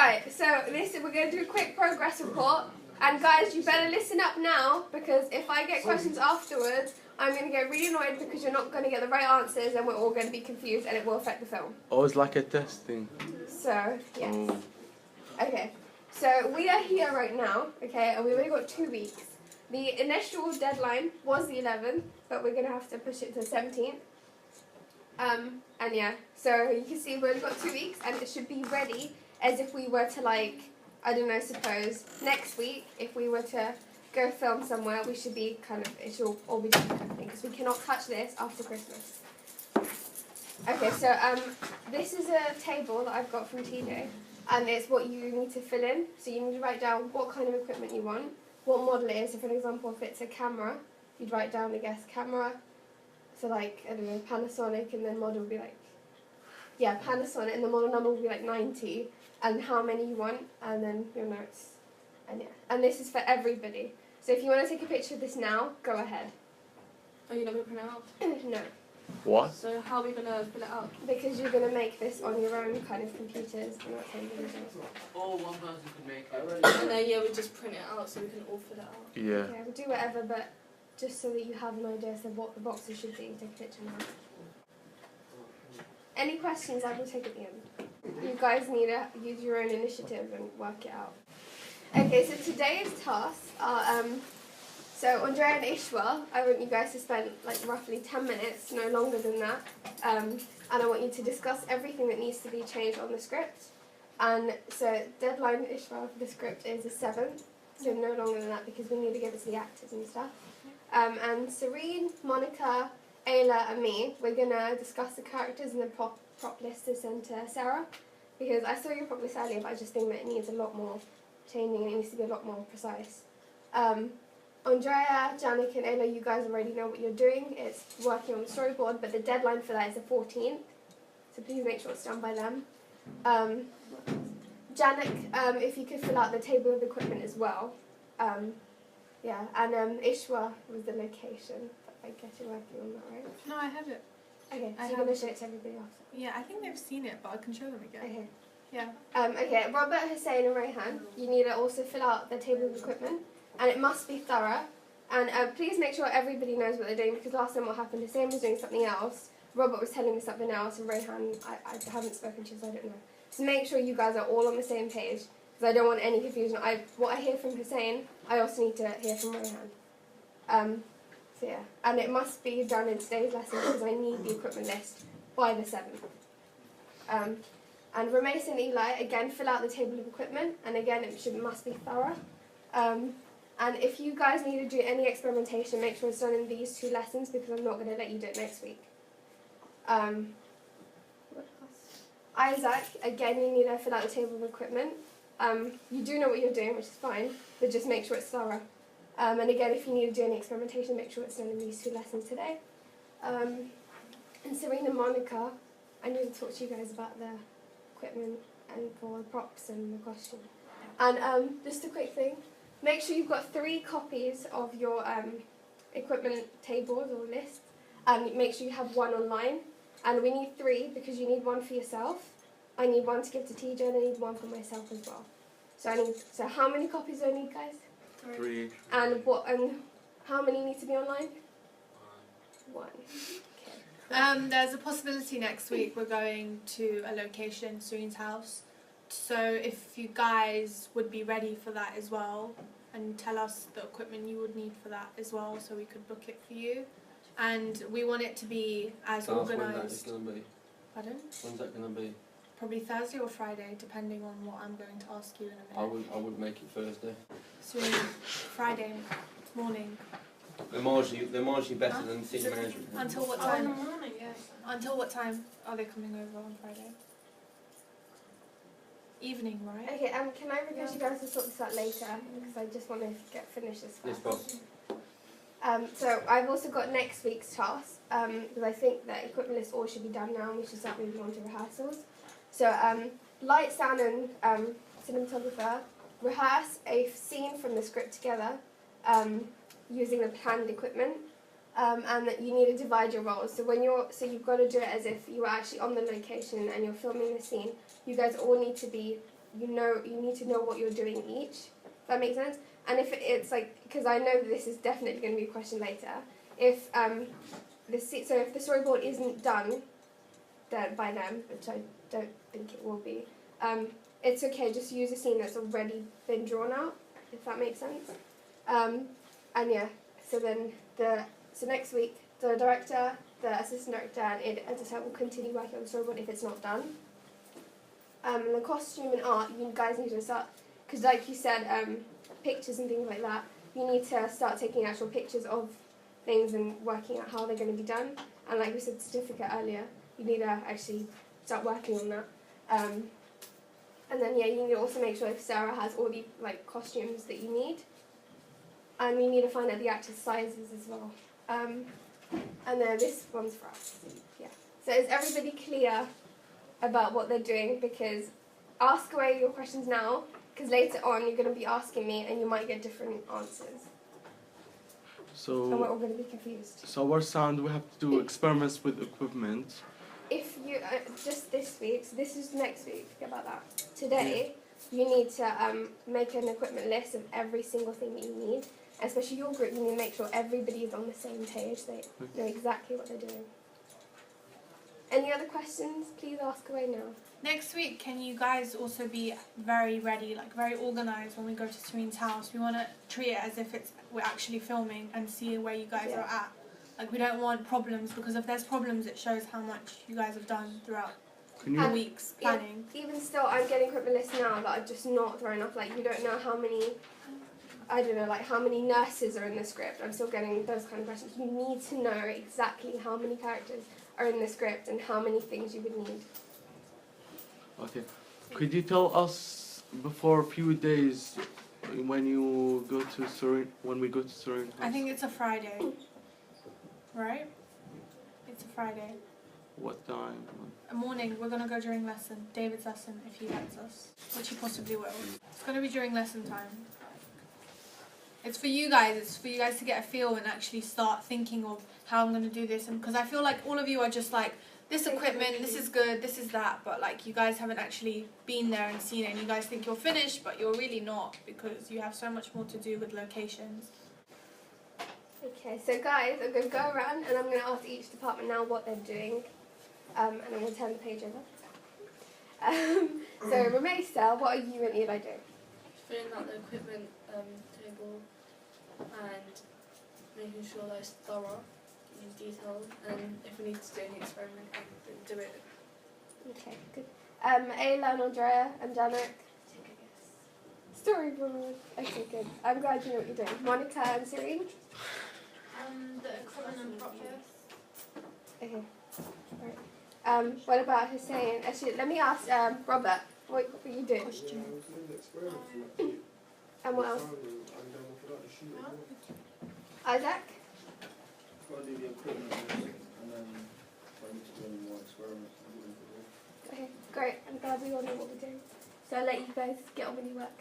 Right, so listen, we're going to do a quick progress report. And guys, you better listen up now, because if I get questions afterwards, I'm going to get really annoyed because you're not going to get the right answers and we're all going to be confused and it will affect the film. Oh, it's like a testing. So, yes. Okay, so we are here right now, okay, and we've only got 2 weeks. The initial deadline was the 11th, but we're going to have to push it to the 17th. And yeah, so you can see we've only got 2 weeks and it should be ready as if we were to, like, I don't know, suppose next week, if we were to go film somewhere, we should be kind of, it should all be done and everything, because we cannot touch this after Christmas. Okay, so this is a table that I've got from TJ, and it's what you need to fill in. So you need to write down what kind of equipment you want, what model it is. So for example, if it's a camera, you'd write down, I guess, camera. So like, I don't know, Panasonic, and then model would be like, yeah, Panasonic, and the model number would be like 90, and how many you want, and then your notes. And yeah, and this is for everybody. So if you want to take a picture of this now, go ahead. Are you not going to print it out? No. What? So how are we going to fill it out? Because you're going to make this on your own kind of computers, and that's how you're going to do it. Or one person could make it. And then, yeah, we just print it out so we can all fill it out. Yeah. Yeah, we'll do whatever, but just so that you have an idea of what the boxes should be, take a picture now. Any questions I will take at the end. You guys need to use your own initiative and work it out. Okay, so today's tasks are, so Andrea and Ishwa, I want you guys to spend like roughly 10 minutes, no longer than that, and I want you to discuss everything that needs to be changed on the script. And so deadline, Ishwa, for the script is the 7th, so no longer than that because we need to give it to the actors and stuff. And Serene, Monica, Ayla and me, we're going to discuss the characters and the prop list to send to Sarah, because I saw your prop list earlier, but I just think that it needs a lot more changing and it needs to be a lot more precise. Andrea, Janik and Ayla, you guys already know what you're doing. It's working on the storyboard, but the deadline for that is the 14th, so please make sure it's done by them. Janik, if you could fill out the table of equipment as well. Yeah, and Ishwa was the location. I guess you're working on that, right? No, I have it. Okay, so you're going to show it to everybody else. Yeah, I think they've seen it, but I can show them again. Okay. Yeah. Okay, Robert, Hussein and Rayhan, you need to also fill out the table of equipment, and it must be thorough. And please make sure everybody knows what they're doing, because last time what happened, Hussein was doing something else, Robert was telling me something else, and Rayhan, I haven't spoken to, so I don't know. So make sure you guys are all on the same page, because I don't want any confusion. What I hear from Hussein, I also need to hear from Rayhan. So yeah, and it must be done in today's lesson because I need the equipment list by the 7th. And Ramesh and Eli, again, fill out the table of equipment, and again, it must be thorough. And if you guys need to do any experimentation, make sure it's done in these 2 lessons because I'm not going to let you do it next week. Isaac, again, you need to fill out the table of equipment. You do know what you're doing, which is fine, but just make sure it's thorough. And again, if you need to do any experimentation, make sure it's done in these 2 lessons today. And Serena and Monica, I need to talk to you guys about the equipment and for the props and the costume. And just a quick thing, make sure you've got 3 copies of your equipment tables or lists, and make sure you have 1 online. And we need 3 because you need 1 for yourself. I need 1 to give to TJ, and I need 1 for myself as well. So how many copies do I need, guys? 3. And how many need to be online? 1. Okay. There's a possibility next week we're going to a location, Serene's house. So if you guys would be ready for that as well, and tell us the equipment you would need for that as well, so we could book it for you. And we want it to be as organised. When's that going to be? Pardon? When's that going to be? Probably Thursday or Friday, depending on what I'm going to ask you in a minute. I would make it Thursday. So Friday morning. They're marginally better than senior management. Until what Oh, in the time? morning, yes. Until what time are they coming over on Friday? Evening, right? Okay, can I request you guys to sort this out later? Because I just want to finish this Yes, first. boss. So I've also got next week's task, because I think that equipment list all should be done now and we should start moving on to rehearsals. So light, sound and cinematographer, rehearse a scene from the script together using the planned equipment, and that you need to divide your roles. So you've got to do it as if you were actually on the location and you're filming the scene. You guys all need to be you need to know what you're doing each. Does that make sense? And if it's like, because I know that this is definitely going to be a question later, if if the storyboard isn't done by them, which I don't think it will be, it's okay, just use a scene that's already been drawn out, if that makes sense. And yeah, so then so next week, the director, the assistant director, and editor will continue working on the storyboard if it's not done. And the costume and art, you guys need to start, because like you said, pictures and things like that, you need to start taking actual pictures of things and working out how they're going to be done. And like we said, certificate earlier, you need to actually start working on that. And then yeah, you need to also make sure if Sarah has all the like costumes that you need. And we need to find out the actors' sizes as well. And then this one's for us. Yeah. So is everybody clear about what they're doing? Because ask away your questions now, because later on you're going to be asking me and you might get different answers. And we're So, all going to be confused. so our sound, we have to do experiments with equipment. If you, just this week, so this is next week, forget about that. Today, you need to make an equipment list of every single thing that you need. Especially your group, you need to make sure everybody is on the same page, they know exactly what they're doing. Any other questions? Please ask away now. Next week, can you guys also be very ready, like very organised when we go to Serene's house? We want to treat it as if we're actually filming and see where you guys are at. Like, we don't want problems, because if there's problems, it shows how much you guys have done throughout the weeks planning. Even still, I'm getting equipment lists now that are just not thrown off. Like, you don't know how many, I don't know, like how many nurses are in the script. I'm still getting those kind of questions. You need to know exactly how many characters are in the script and how many things you would need. Okay. Could you tell us before a few days when you go to Serene, when we go to Serene? I think it's a Friday, right? It's a Friday. What time? A morning, we're going to go during lesson, David's lesson, if he lets us, which he possibly will. It's going to be during lesson time. It's for you guys to get a feel and actually start thinking of how I'm going to do this. And because I feel like all of you are just like, this equipment, this is good, this is that, but like you guys haven't actually been there and seen it, and you guys think you're finished, but you're really not, because you have so much more to do with locations. Okay, so guys, I'm going to go around and I'm going to ask each department now what they're doing, and I'm going to turn the page over. So Ramesa, what are you and Eli doing? Filling out the equipment table and making sure that it's thorough and detailed, and if we need to do any experiment, then do it. Okay, good. Ayla and Andrea and Janek, take a guess. Storyboard. Okay, good. I'm glad you know what you're doing. Monica and Serene? The equipment and prop Okay. Right. What about Hussein? Actually, let me ask Robert, what are you doing? And what else? Isaac? Gotta do the equipment and then if I need to do any more experiments, I'm going to do. Okay, great. I'm glad we all know what we're doing. So I'll let you guys get on with your work.